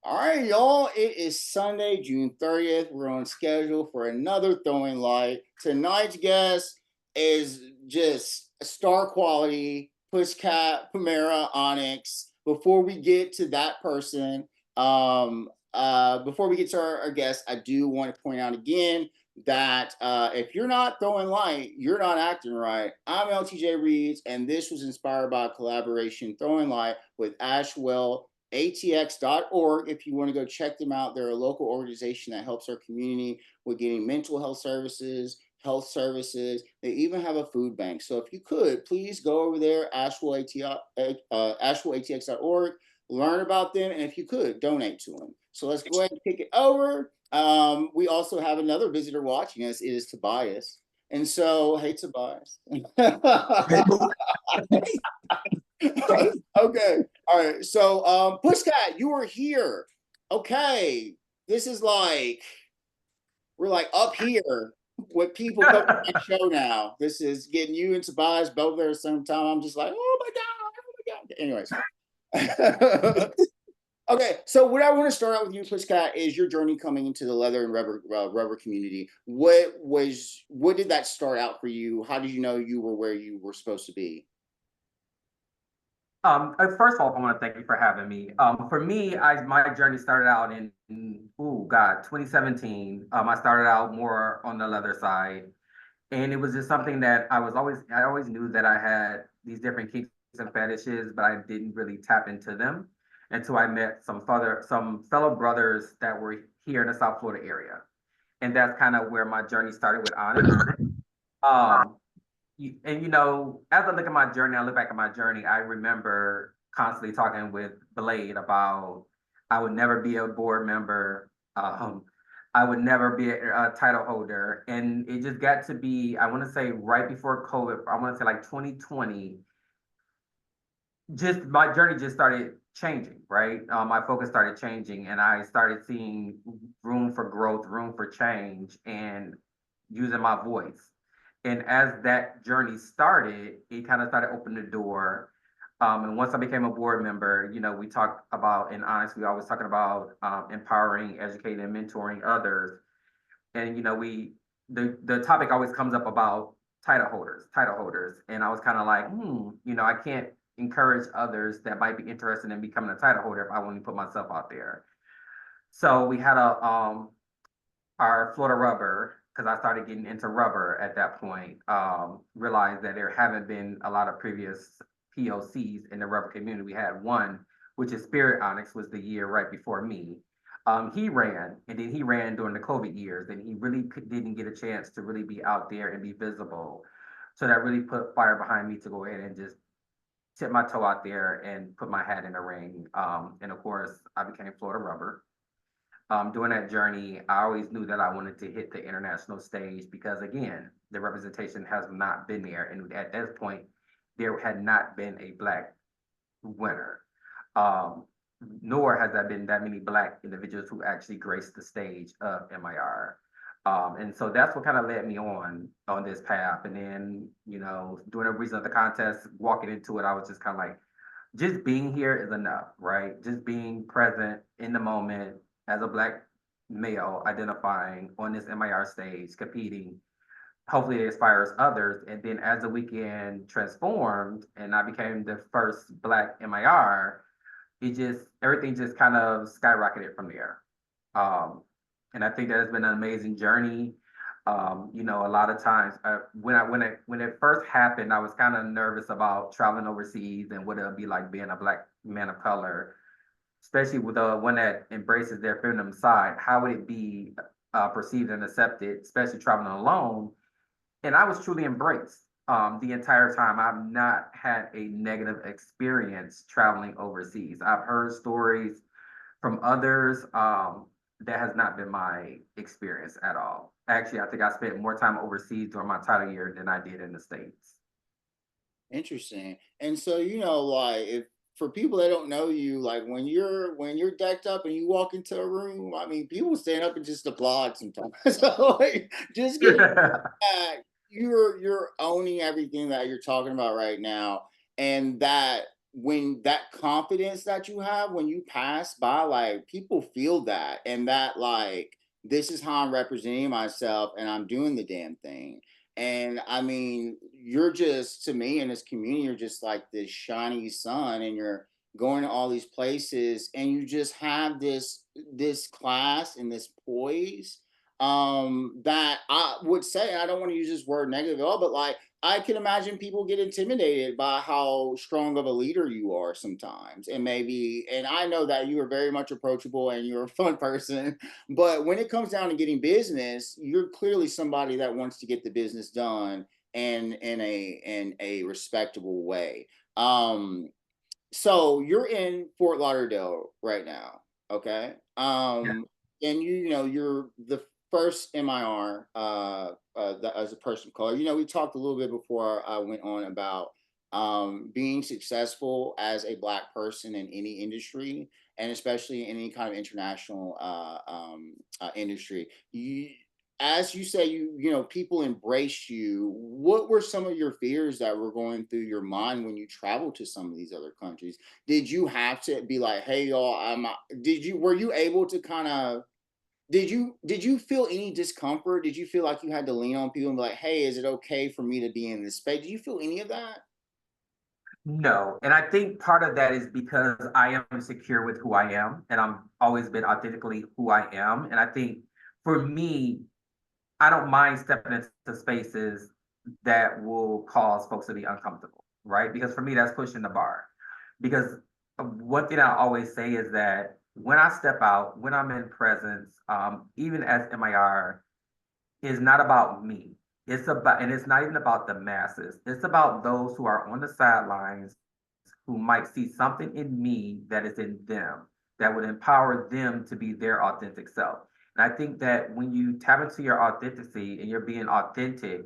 All right, y'all. It is Sunday, June 30th. We're on schedule for another throwing light. Tonight's guest is just star quality, Pusckatt Pumera Onyx. Before we get to that person, before we get to our guest, I do want to point out again that if you're not throwing light, you're not acting right. I'm LTJ Reeds, and this was inspired by a collaboration throwing light with Ashwell atx.org if you want to go check them out. They're a local organization that helps our community with getting mental health services, health services. They even have a food bank. So if you could, please go over there, ashwellatx.org, learn about them, and if you could, donate to them. So let's go ahead and kick it over. We also have another visitor watching us. It is Tobias. And so, hey, Tobias. Hey, boo. Hey. Okay. All right. So, Pushcat, you were here. Okay. This is like we're like up here with people coming to my show now. This is getting you and Tobias both there at the same time. I'm just like, oh my god. Anyways. Okay, so what I want to start out with you, Pusckatt, is your journey coming into the leather and rubber community. What did that start out for you? How did you know you were where you were supposed to be? First of all, I want to thank you for having me. For me, my journey started out in 2017. I started out more on the leather side, and it was just something that I always knew that I had these different kinks and fetishes, but I didn't really tap into them until I met some fellow brothers that were here in the South Florida area, and that's kind of where my journey started with Onyx. Um, as I look at my journey, I look back at my journey, I remember constantly talking with Blade about I would never be a board member. I would never be a title holder. And it just got to be, I want to say right before COVID, I want to say like 2020, just my journey just started changing, right? My focus started changing and I started seeing room for growth, room for change, and using my voice. And as that journey started, it kind of started opening the door. And once I became a board member, we talked about, in Honest, we always talking about empowering, educating, and mentoring others. And the topic always comes up about title holders. And I was kind of like, I can't encourage others that might be interested in becoming a title holder if I want to put myself out there. So we had our Florida rubber, because I started getting into rubber at that point, realized that there haven't been a lot of previous POCs in the rubber community. We had one, which is Spirit Onyx, was the year right before me. He ran, and then he ran during the COVID years, and he really didn't get a chance to really be out there and be visible. So that really put fire behind me to go ahead and just tip my toe out there and put my hat in the ring. And of course, I became Florida Rubber. During that journey, I always knew that I wanted to hit the international stage because, again, the representation has not been there. And at this point, there had not been a Black winner, um, nor has there been that many Black individuals who actually graced the stage of MIR. And so that's what kind of led me on this path. And then, during the reason of the contest, walking into it, I was just kind of like, just being here is enough, right? Just being present in the moment as a Black male identifying on this MIR stage, competing. Hopefully it inspires others. And then as the weekend transformed and I became the first Black MIR, everything just kind of skyrocketed from there. Um, and I think that has been an amazing journey. A lot of times when it first happened, I was kind of nervous about traveling overseas and what it would be like being a Black man of color, especially with the one that embraces their feminine side. How would it be perceived and accepted, especially traveling alone? And I was truly embraced the entire time. I've not had a negative experience traveling overseas. I've heard stories from others. That has not been my experience at all. Actually, I think I spent more time overseas during my title year than I did in the States. Interesting. And so, like if for people that don't know you, like when you're decked up and you walk into a room, I mean, people stand up and just applaud sometimes. So like, just get that you're owning everything that you're talking about right now, and that when that confidence that you have when you pass by, like people feel that, and that like this is how I'm representing myself and I'm doing the damn thing. And I mean, you're just to me in this community, you're just like this shiny sun, and you're going to all these places, and you just have this class and this poise that I would say, I don't want to use this word negative at all, but like I can imagine people get intimidated by how strong of a leader you are sometimes. And maybe, and I know that you are very much approachable and you're a fun person, but when it comes down to getting business, you're clearly somebody that wants to get the business done and in a respectable way. Um, so you're in Fort Lauderdale right now, okay? Yeah. And you know you're the first MIR that, as a person of color. You know, we talked a little bit before I went on about being successful as a black person in any industry, and especially in any kind of international industry. As you say, you know people embrace you. What were some of your fears that were going through your mind when you traveled to some of these other countries? Did you have to be like, hey y'all, did you were you able to kind of did you feel any discomfort? Did you feel like you had to lean on people and be like, hey, is it okay for me to be in this space? Did you feel any of that? No, and I think part of that is because I am secure with who I am, and I'm always been authentically who I am. And I think for me, I don't mind stepping into spaces that will cause folks to be uncomfortable, right? Because for me, that's pushing the bar. Because one thing I always say is that when I step out, when I'm in presence, even as MIR, is not about me. It's about, and it's not even about the masses. It's about those who are on the sidelines who might see something in me that is in them that would empower them to be their authentic self. And I think that when you tap into your authenticity and you're being authentic,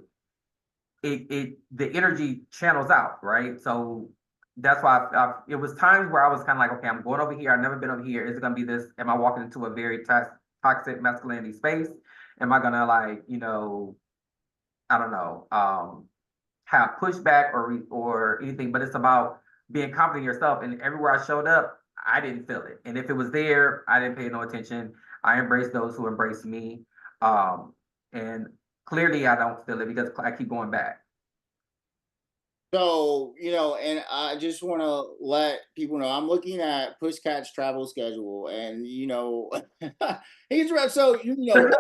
it the energy channels out, right? So that's why it was times where I was kind of like, okay, I'm going over here. I've never been over here. Is it going to be this? Am I walking into a very toxic masculinity space? Am I gonna like, I don't know, have pushback or anything? But it's about being confident in yourself. And everywhere I showed up, I didn't feel it. And if it was there, I didn't pay no attention. I embrace those who embrace me. Um, and clearly I don't feel it because I keep going back. So, you know, and I just want to let people know I'm looking at Pushcat's travel schedule, and you know, he's right. So, you know,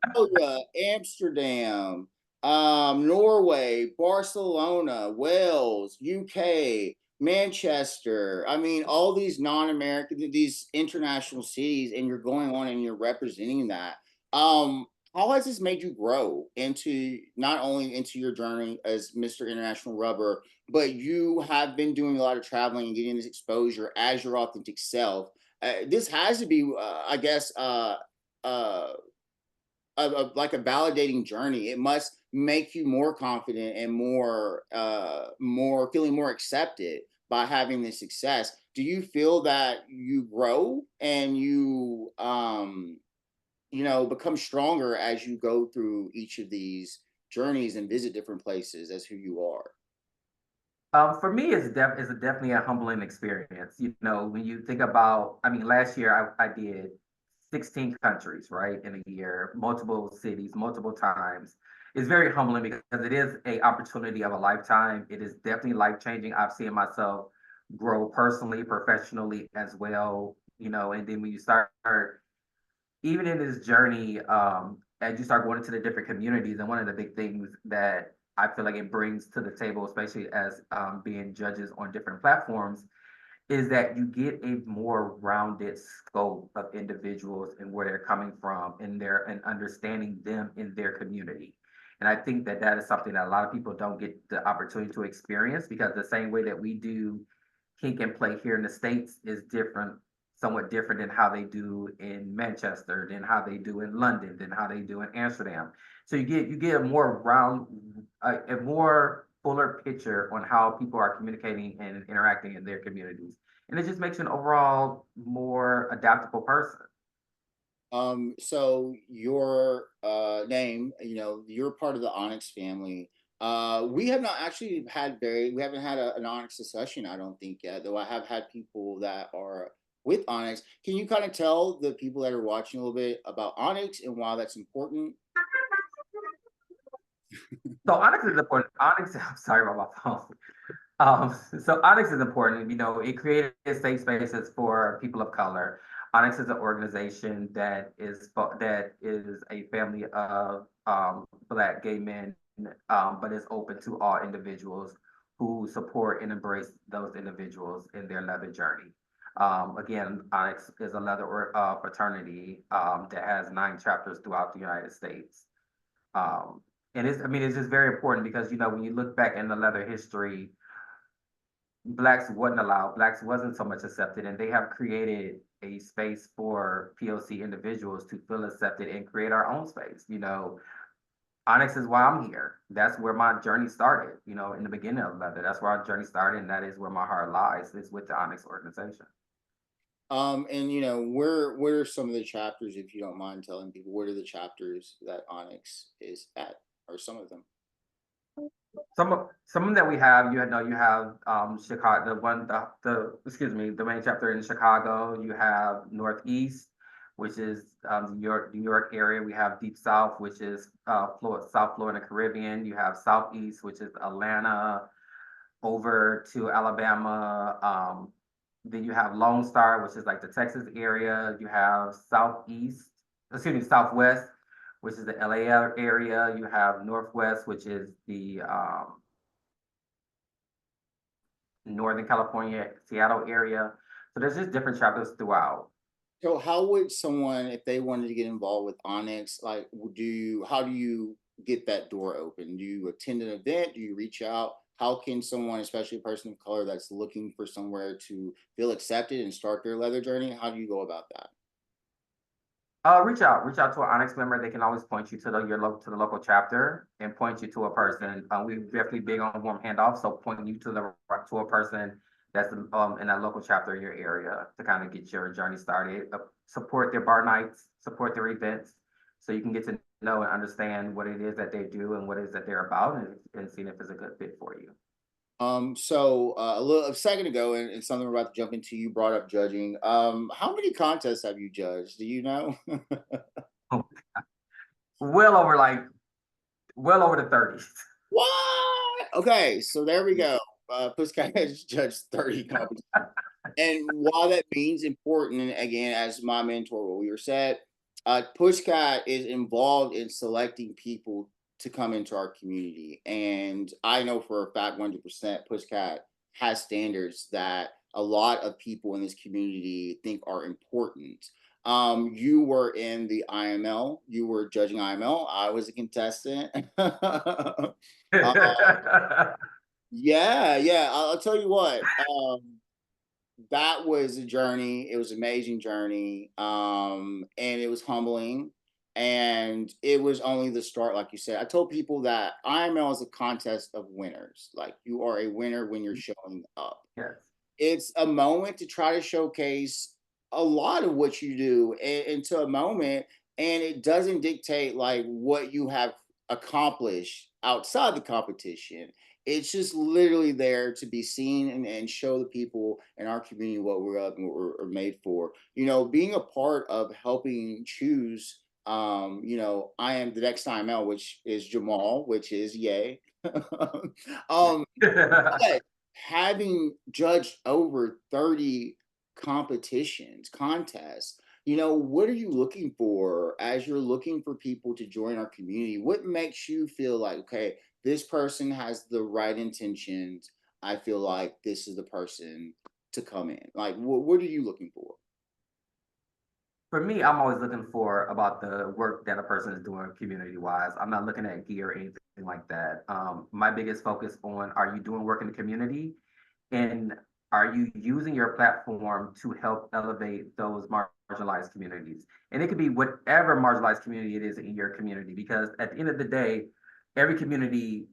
Australia, Amsterdam, Norway, Barcelona, Wales, UK, Manchester. I mean, all these non-American, these international cities, and you're going on and you're representing that. Um, how has this made you grow into not only into your journey as Mr. International Rubber, but you have been doing a lot of traveling and getting this exposure as your authentic self. This has to be, I guess, uh, like a validating journey. It must make you more confident and more feeling more accepted by having this success. Do you feel that you grow and you know become stronger as you go through each of these journeys and visit different places as who you are? For me, it's definitely a humbling experience. When you think about, I mean, last year I did 16 countries, right, in a year, multiple cities, multiple times. It's very humbling because it is a opportunity of a lifetime. It is definitely life changing. I've seen myself grow personally, professionally as well. And then when you start even in this journey, as you start going into the different communities, and one of the big things that I feel like it brings to the table, especially as being judges on different platforms, is that you get a more rounded scope of individuals and where they're coming from and understanding them in their community. And I think that that is something that a lot of people don't get the opportunity to experience because the same way that we do kink and play here in the States is different, somewhat different than how they do in Manchester, than how they do in London, than how they do in Amsterdam. So you get a more round, a more fuller picture on how people are communicating and interacting in their communities. And it just makes you an overall more adaptable person. So your name, you know, you're part of the Onyx family. We have not actually had we haven't had an Onyx session, I don't think yet, though I have had people that are with Onyx. Can you kind of tell the people that are watching a little bit about Onyx and why that's important? So Onyx is important. Onyx, I'm sorry about my phone. So Onyx is important. You know, it created safe spaces for people of color. Onyx is an organization that is a family of Black gay men, but is open to all individuals who support and embrace those individuals in their leather journey. Again, Onyx is a leather fraternity that has 9 chapters throughout the United States. And I mean, it's just very important because, you know, when you look back in the leather history, Blacks wasn't allowed, Blacks wasn't so much accepted, and they have created a space for POC individuals to feel accepted and create our own space. You know, Onyx is why I'm here. That's where my journey started, you know, in the beginning of leather. That's where our journey started, and that is where my heart lies, is with the Onyx organization. And you know, where are some of the chapters, if you don't mind telling people, what are the chapters that Onyx is at, or some of them? Some that we have, you have Chicago, the main chapter in Chicago. You have Northeast, which is New York area. We have Deep South, which is South Florida, Caribbean. You have Southeast, which is Atlanta over to Alabama. Then you have Lone Star, which is like the Texas area. You have Southwest, which is the LA area. You have Northwest, which is the Northern California, Seattle area. So there's just different chapters throughout. So how would someone, if they wanted to get involved with Onyx, like, how do you get that door open? Do you attend an event? Do you reach out? How can someone, especially a person of color that's looking for somewhere to feel accepted and start their leather journey, how do you go about that? Reach out to an Onyx member. They can always point you to the local chapter and point you to a person. We're definitely big on warm handoff, so pointing you to a person that's in that local chapter in your area to kind of get your journey started. Support their bar nights, support their events, so you can get to know and understand what it is that they do and what it is that they're about, and seeing if it's a good fit for you. So a second ago, and something we're about to jump into, you brought up judging. How many contests have you judged? Do you know? Well over the 30s. What? Okay, so there we go. Pusckatt has judged 30 competitions. And while that means important, and again, as my mentor, what we were said, Pusckatt is involved in selecting people to come into our community. And I know for a fact 100% Pusckatt has standards that a lot of people in this community think are important. You were in the IML, you were judging IML, I was a contestant. Yeah, I'll tell you what. That was a journey. It was an amazing journey. And it was humbling. And it was only the start, like you said. I told people that IML is a contest of winners. Like, you are a winner when you're showing up. Yes. It's a moment to try to showcase a lot of what you do into a moment, and it doesn't dictate like what you have accomplished outside the competition. It's just literally there to be seen and show the people in our community what we're up and what we're made for. You know, being a part of helping choose, you know, I am the next IML, which is Jamal, which is yay. But having judged over 30 contests, you know, what are you looking for as you're looking for people to join our community? What makes you feel like, okay, this person has the right intentions? I feel like this is the person to come in. Like, what are you looking for? For me, I'm always looking for about the work that a person is doing community wise. I'm not looking at gear or anything like that. My biggest focus on, are you doing work in the community, and are you using your platform to help elevate those marginalized communities? And it could be whatever marginalized community it is in your community, because at the end of the day, every community,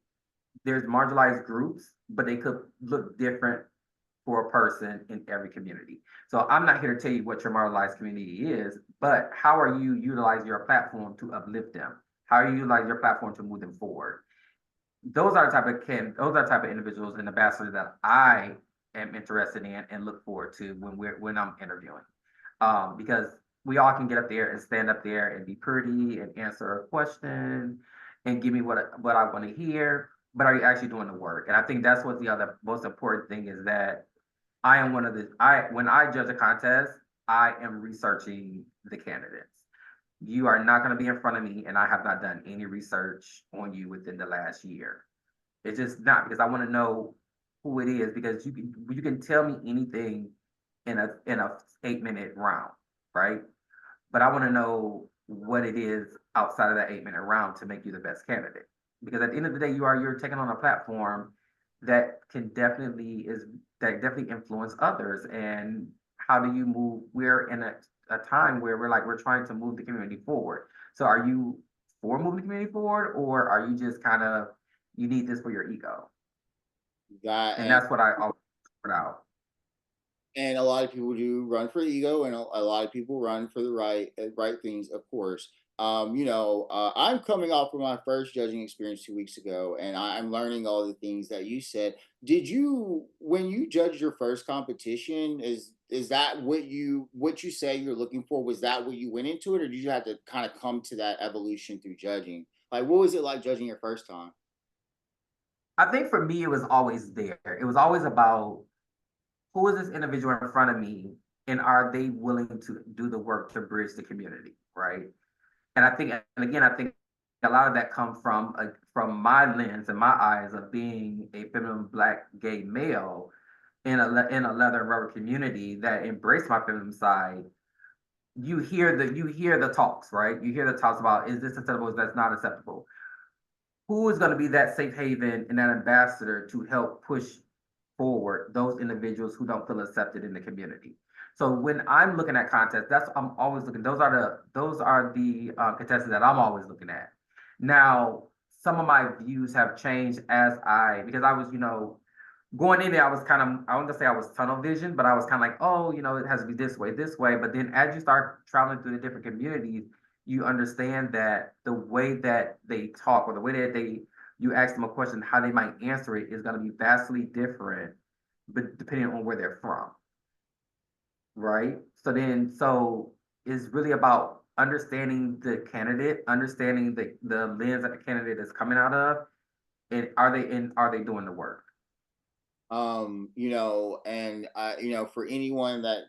there's marginalized groups, but they could look different for a person in every community. So I'm not here to tell you what your marginalized community is, but how are you utilizing your platform to uplift them? How are you utilizing your platform to move them forward? those are the type of individuals and ambassadors that I am interested in and look forward to when I'm interviewing. Because we all can get up there and stand up there and be pretty and answer a question and give me what I want to hear, but are you actually doing the work? And I think that's what the other most important thing is, that I am when I judge a contest, I am researching the candidates. You are not going to be in front of me and I have not done any research on you within the last year. It's just not, because I want to know who it is, because you can tell me anything in a 8-minute round, right? But I want to know what it is outside of that 8-minute round to make you the best candidate. Because at the end of the day, you're taking on a platform that definitely influence others. And how do you move? We're in a time where we're trying to move the community forward. So are you for moving the community forward, or are you just kind of, you need this for your ego? That And that's what I always put out. and a lot of people do run for ego, and a lot of people run for the right things, of course. I'm coming off of my first judging experience 2 weeks ago, and I'm learning all the things that you said. Did you, when you judged your first competition, is that what you say you're looking for? Was that what you went into it, or did you have to kind of come to that evolution through judging? Like, what was it like judging your first time? I think for me, it was always there. It was always about, who is this individual in front of me, and are they willing to do the work to bridge the community, right? And again, I think a lot of that comes from my lens and my eyes of being a feminine Black gay male in a leather and rubber community that embrace my feminine side. You hear the talks, right? You hear the talks about, is this acceptable? Is that not acceptable? Who is going to be that safe haven and that ambassador to help push forward those individuals who don't feel accepted in the community? So when I'm looking at contests, I'm always looking. Those are the contestants that I'm always looking at. Now, some of my views have changed because I was, going in there, I was kind of, I wouldn't say I was tunnel vision, but I was kind of like, oh, it has to be this way, this way. But then as you start traveling through the different communities, you understand that the way that they talk, or the way that you ask them a question, how they might answer it is going to be vastly different, but depending on where they're from, right? So it's really about understanding the candidate, understanding the lens that the candidate is coming out of, and are they doing the work? And for anyone that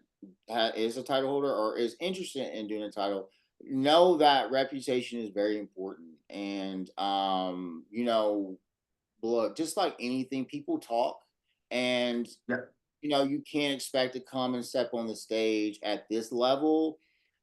is a title holder or is interested in doing a title, know that reputation is very important. And look, just like anything, people talk, and Yeah. you can't expect to come and step on the stage at this level,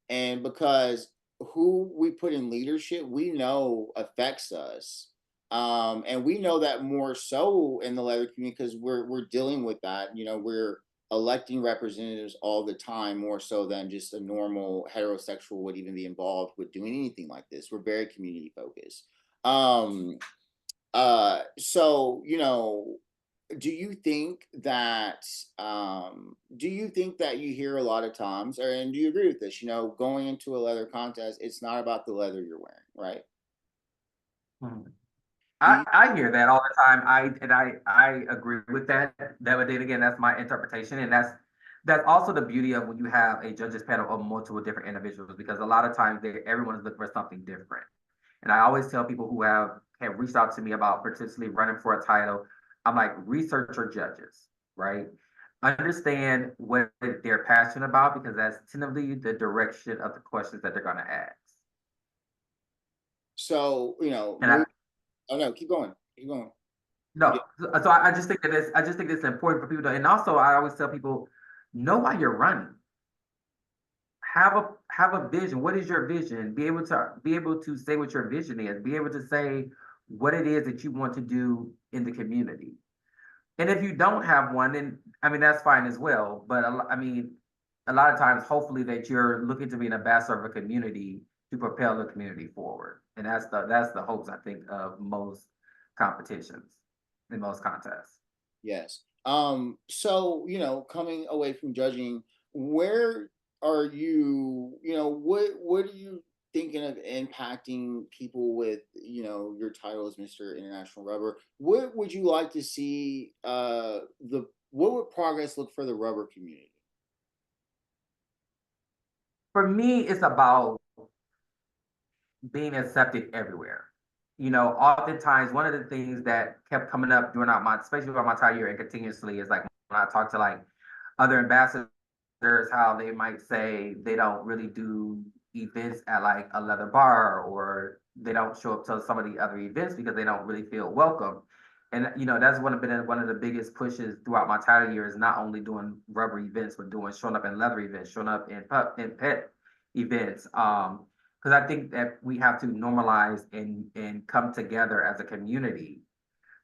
and because who we put in leadership, we know affects us. And we know that more so in the leather community, because we're dealing with that. We're electing representatives all the time, more so than just a normal heterosexual would even be involved with doing anything like this. We're very community focused. Um, so do you think that you hear a lot of times, and do you agree with this, going into a leather contest, it's not about the leather you're wearing, right? Mhm. Do you, I hear that all the time. I agree with that. But then again, that's my interpretation, and that's also the beauty of when you have a judges panel of multiple different individuals, because a lot of times everyone is looking for something different. And I always tell people who have reached out to me about potentially running for a title, I'm like, research your judges, right? Understand what they're passionate about, because that's tentatively the direction of the questions that they're going to ask. so And I oh no, keep going. No, so I just think that I just think it's important for people to, and also I always tell people, know why you're running. Have a vision. What is your vision? Be able to say what your vision is. Be able to say what it is that you want to do in the community. And if you don't have one, then I mean that's fine as well. But I mean, a lot of times, hopefully, that you're looking to be an ambassador of a community to propel the community forward, and that's the hopes, I think, of most competitions, in most contests. Yes. So, coming away from judging, where are you, what do you thinking of impacting people with, your title as Mr. International Rubber, what would you like to see the what would progress look for the rubber community? For me, it's about being accepted everywhere. Oftentimes one of the things that kept coming up during my, especially throughout my entire year and continuously, is like when I talk to like other ambassadors, how they might say they don't really do events at like a leather bar, or they don't show up to some of the other events because they don't really feel welcome. And that's been one of the biggest pushes throughout my entire year, is not only doing rubber events, but showing up in leather events, showing up in pet events. Because I think that we have to normalize and come together as a community,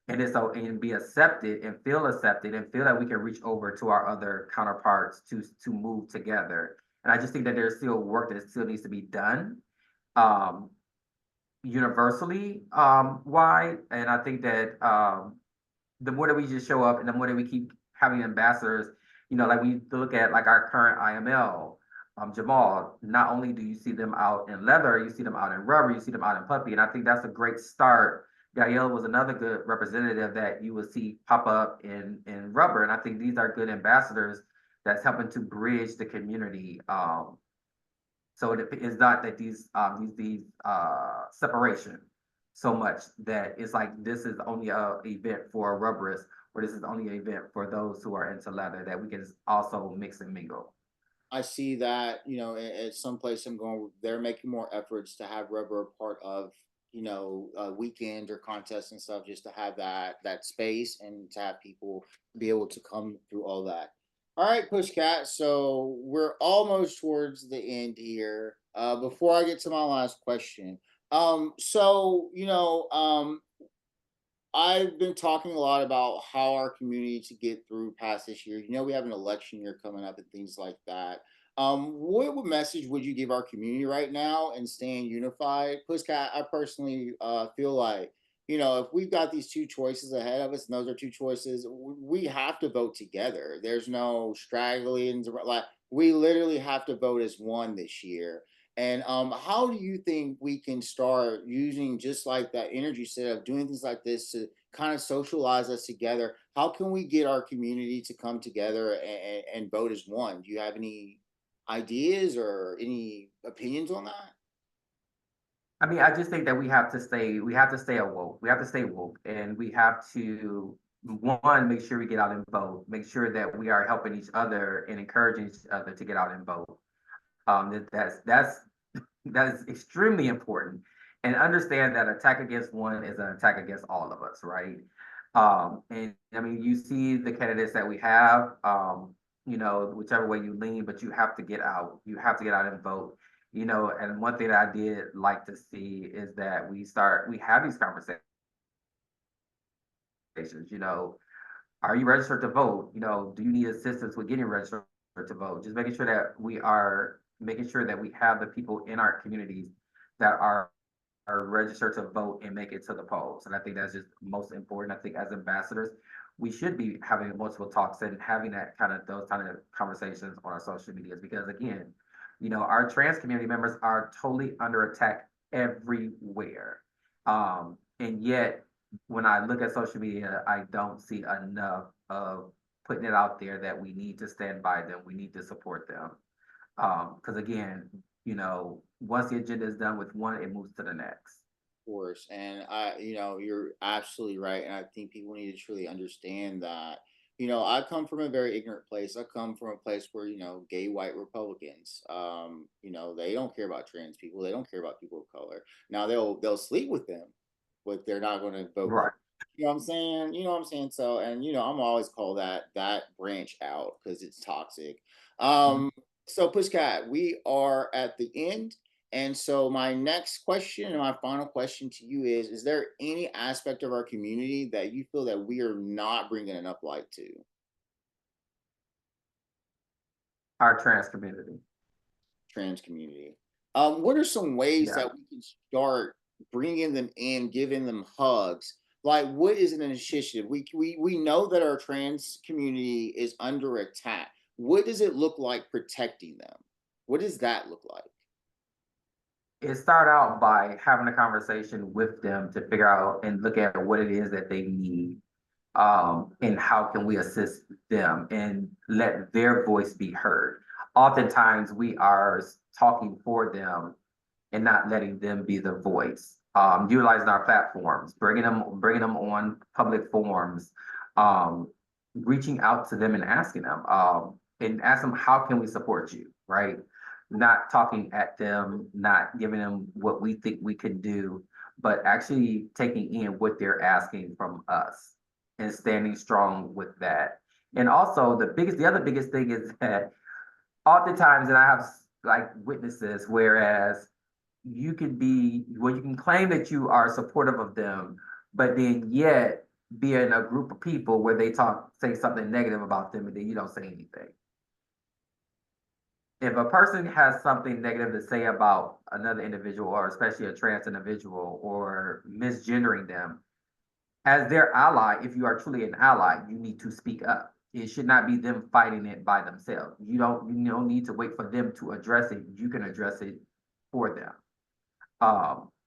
and be accepted and feel that we can reach over to our other counterparts to move together. And I just think that there's still work that still needs to be done, um, universally, wide. And I think that the more that we just show up and the more that we keep having ambassadors, like we look at like our current IML, Jamal, not only do you see them out in leather, you see them out in rubber, you see them out in puppy. And I think that's a great start. Gael was another good representative that you would see pop up in rubber. And I think these are good ambassadors that's helping to bridge the community. So it's not that these separation so much that it's like this is only a event for a rubberist, or this is only an event for those who are into leather, that we can also mix and mingle. I see that, at some place I'm going, they're making more efforts to have rubber a part of, weekends or contests and stuff, just to have that space and to have people be able to come through all that. All right, Pushcat. So we're almost towards the end here. Before I get to my last question, so I've been talking a lot about how our community to get through past this year. We have an election year coming up and things like that. What message would you give our community right now and staying unified? Puskat, I personally feel like, if we've got these two choices ahead of us, and those are two choices, we have to vote together. There's no straggling. Like, we literally have to vote as one this year. And how do you think we can start using just like that energy set of doing things like this to kind of socialize us together? How can we get our community to come together and vote as one? Do you have any ideas or any opinions on that? I mean, I just think that we have to stay awoke. We have to stay woke, and we have to, one, make sure we get out and vote, make sure that we are helping each other and encouraging each other to get out and vote. That is extremely important. And understand that attack against one is an attack against all of us, right? And I mean, you see the candidates that we have, whichever way you lean, but you have to get out. You have to get out and vote. And one thing that I did like to see is that we have these conversations. Are you registered to vote? Do you need assistance with getting registered to vote? Just making sure that we are making sure that we have the people in our communities that are registered to vote and make it to the polls. And I think that's just most important. I think as ambassadors, we should be having multiple talks and having those kind of conversations on our social medias, because again, our trans community members are totally under attack everywhere. And yet when I look at social media, I don't see enough of putting it out there that we need to stand by them, we need to support them. Because again, once the agenda is done with one, it moves to the next. Course. And you're absolutely right. And I think people need to truly understand that, I come from a very ignorant place. I come from a place where, gay white Republicans, they don't care about trans people. They don't care about people of color. Now they'll sleep with them, but they're not going to vote. Right. You know what I'm saying? You know what I'm saying? So, and I'm always call that branch out because it's toxic. Mhm. So Pushkat, we are at the end. And so my next question and my final question to you is there any aspect of our community that you feel that we are not bringing enough light to? Our trans community. Trans community. What are some ways Yeah. that we can start bringing them in, giving them hugs? Like, what is an initiative? We know that our trans community is under attack. What does it look like protecting them? What does that look like? it started out by having a conversation with them to figure out and look at what it is that they need, and how can we assist them and let their voice be heard. Oftentimes, we are talking for them and not letting them be the voice. Utilizing our platforms, bringing them on public forums, um, reaching out to them and ask them, how can we support you, right? Not talking at them, not giving them what we think we can do, but actually taking in what they're asking from us and standing strong with that. And also the other biggest thing is that oftentimes, and I have like witnesses, whereas you can claim that you are supportive of them, but then yet be in a group of people where say something negative about them and then you don't say anything. If a person has something negative to say about another individual, or especially a trans individual, or misgendering them, as their ally, if you are truly an ally, you need to speak up. It should not be them fighting it by themselves. You don't need to wait for them to address it. You can address it for them,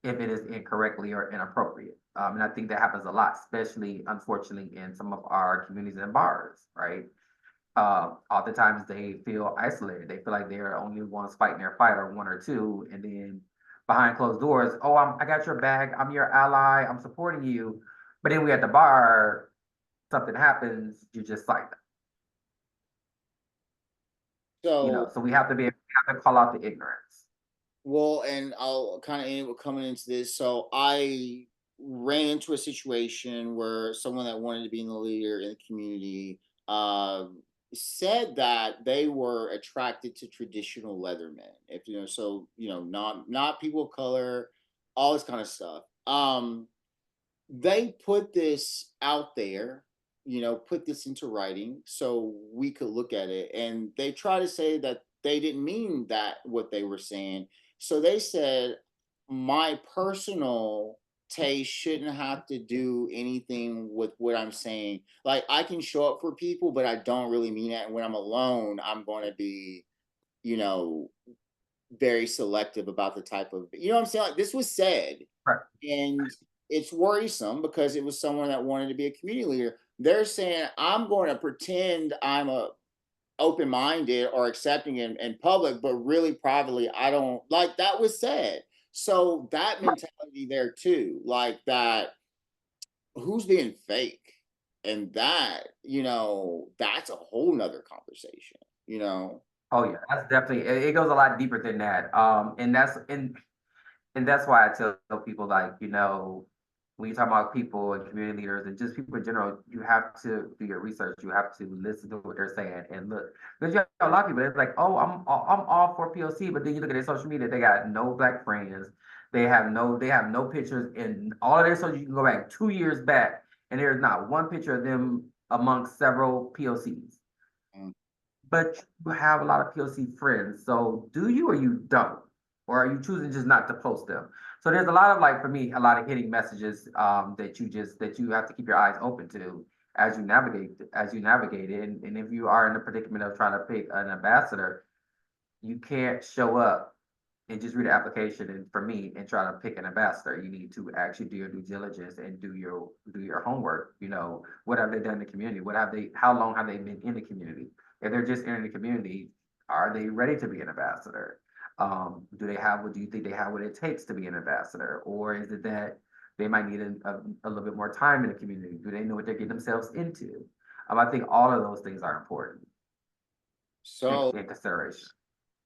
if it is incorrectly or inappropriate. And I think that happens a lot, especially unfortunately in some of our communities and bars, right? Oftentimes they feel isolated. They feel like they're only ones fighting their fight, or one or two, and then behind closed doors, oh, I got your back. I'm your ally. I'm supporting you. But then we at the bar, something happens, you're just silent. So, So we have to call out the ignorance. well, and I'll kind of end with coming into this. So I ran into a situation where someone that wanted to be in the leader in the community said that they were attracted to traditional leathermen. If you know, so not people of color, all this kind of stuff. They put this out there, put this into writing so we could look at it. And they try to say that they didn't mean that what they were saying. So they said, my personal taste shouldn't have to do anything with what I'm saying. Like, I can show up for people, but I don't really mean that. And when I'm alone, I'm going to be, you know, very selective about the type of, what I'm saying? Like, this was said, Right. and it's worrisome because it was someone that wanted to be a community leader. They're saying, I'm going to pretend I'm a open-minded or accepting in public, but really privately, I don't like. That was said. So that mentality there too, like that, who's being fake? And that, that's a whole nother conversation. Oh yeah, that's definitely it goes a lot deeper than that. And that's why I tell people, like, when you talk about people and community leaders and just people in general, you have to do your research. You have to listen to what they're saying and look. Because you have a lot of people, it's like, oh, I'm all for POC, but then you look at their social media, they got no black friends. They have no pictures in all of their social. You can go back 2 years back, and there's not one picture of them amongst several POCs. Mm. But you have a lot of POC friends. So do you or you don't? Or are you choosing just not to post them? So there's a lot of, like, for me, a lot of hitting messages that you have to keep your eyes open to as you navigate it. And if you are in the predicament of trying to pick an ambassador, you can't show up and just read the application and for me and try to pick an ambassador. You need to actually do your due diligence and do your homework. What have they done in the community? How long have they been in the community? If they're just in the community, are they ready to be an ambassador? Do you think they have what it takes to be an ambassador? Or is it that they might need a little bit more time in the community? Do they know what they're getting themselves into? I think all of those things are important So, in consideration.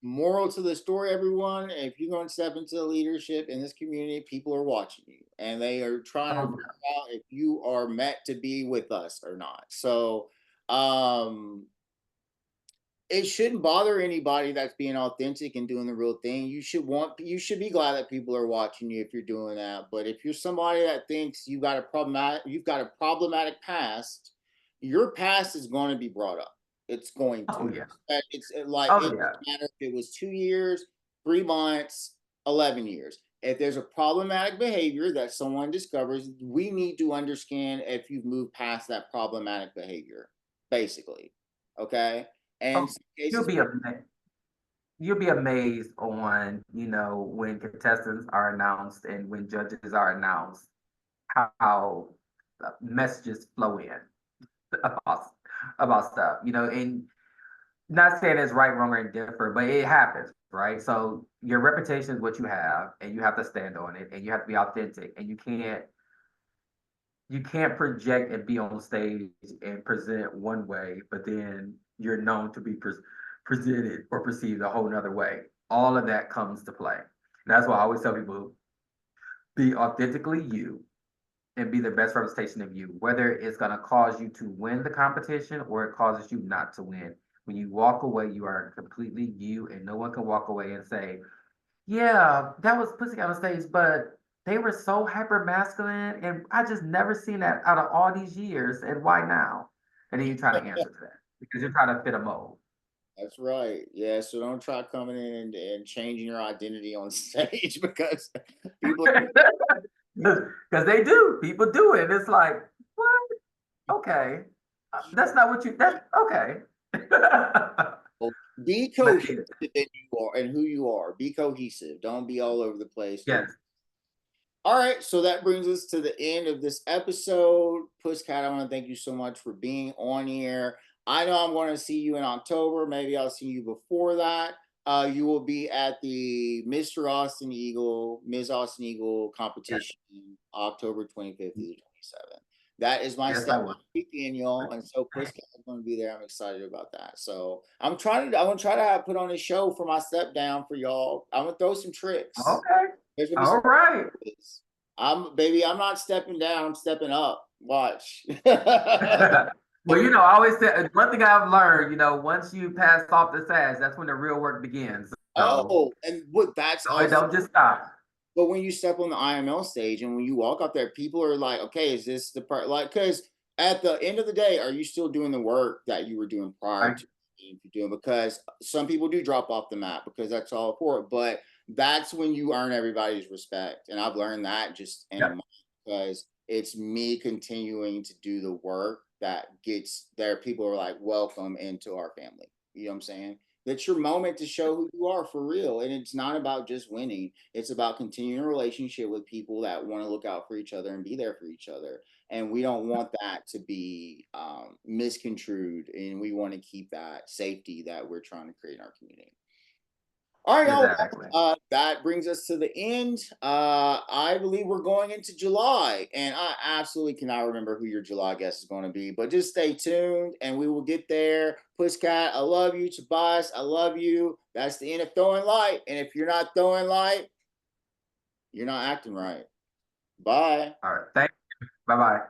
moral to the story, everyone: if you're going to step into leadership in this community, people are watching you and they are trying to figure out if you are meant to be with us or not. So, it shouldn't bother anybody that's being authentic and doing the real thing. You should be glad that people are watching you if you're doing that. But if you're somebody that thinks you've got a problematic past, your past is going to be brought up. It's going Oh to. yeah. Like, Oh it yeah. doesn't matter if it was 2 years, 3 months, 11 years. If there's a problematic behavior that someone discovers, we need to understand if you've moved past that problematic behavior, basically. Okay. And Oh, some you'll cases, be amazed. you'll be amazed on, you know, when contestants are announced and when judges are announced, how messages flow in about stuff, you know, and not saying it's right, wrong, or indifferent, but it happens, right? So your reputation is what you have, and you have to stand on it, and you have to be authentic, and you can't project and be on stage and present one way, but then you're known to be presented or perceived a whole nother way. All of that comes to play. That's why I always tell people, be authentically you and be the best representation of you, whether it's going to cause you to win the competition or it causes you not to win. When you walk away, you are completely you, and no one can walk away and say, yeah, that was Pusckatt on stage, but they were so hyper masculine, and I just never seen that out of all these years. And why now? And then you try to answer to that because you're trying to fit a mold. That's right. Yeah. So don't try coming in and changing your identity on stage because people. Because they do, people do it. It's like, what? Okay, that's not what you. That's okay. Be But cohesive in you are and who you are. Be cohesive. Don't be all over the place. yes, All right, so that brings us to the end of this episode. Pusckatt, I want to thank you so much for being on here. I know I'm going to see you in October. Maybe I'll see you before that. You will be at the Mr. Austin Eagle, Ms. Austin Eagle yes, competition October 25th to the 27th. That is my yes, I step will. annual, and so Pusckatt is going to be there. I'm excited about that. So I'm going to try to put on a show for my step down for y'all. I'm gonna throw some tricks. Okay, There's gonna be all some. right. I'm not stepping down, I'm stepping up. Watch. Well, you know, I always say one thing I've learned, you know, once you pass off the sash, that's when the real work begins. So, Oh, and what that's so it also, don't just stop. but when you step on the IML stage and when you walk up there, people are like, okay, is this the part? Like, because at the end of the day, are you still doing the work that you were doing prior Right? to doing? Because some people do drop off the map because that's all for it. But that's when you earn everybody's respect. And I've learned that just in a Yep. month because it's me continuing to do the work that gets there. People are like, welcome into our family. You know what I'm saying? That's your moment to show who you are for real. And it's not about just winning. It's about continuing a relationship with people that want to look out for each other and be there for each other. And we don't want that to be misconstrued. And we want to keep that safety that we're trying to create in our community. All right, y'all. Exactly. That brings us to the end. I believe we're going into July, and I absolutely cannot remember who your July guest is going to be, but just stay tuned and we will get there. Pusckatt, I love you. Tobias, I love you. That's the end of throwing light. And if you're not throwing light, you're not acting right. Bye. All right. Thank you. Bye bye.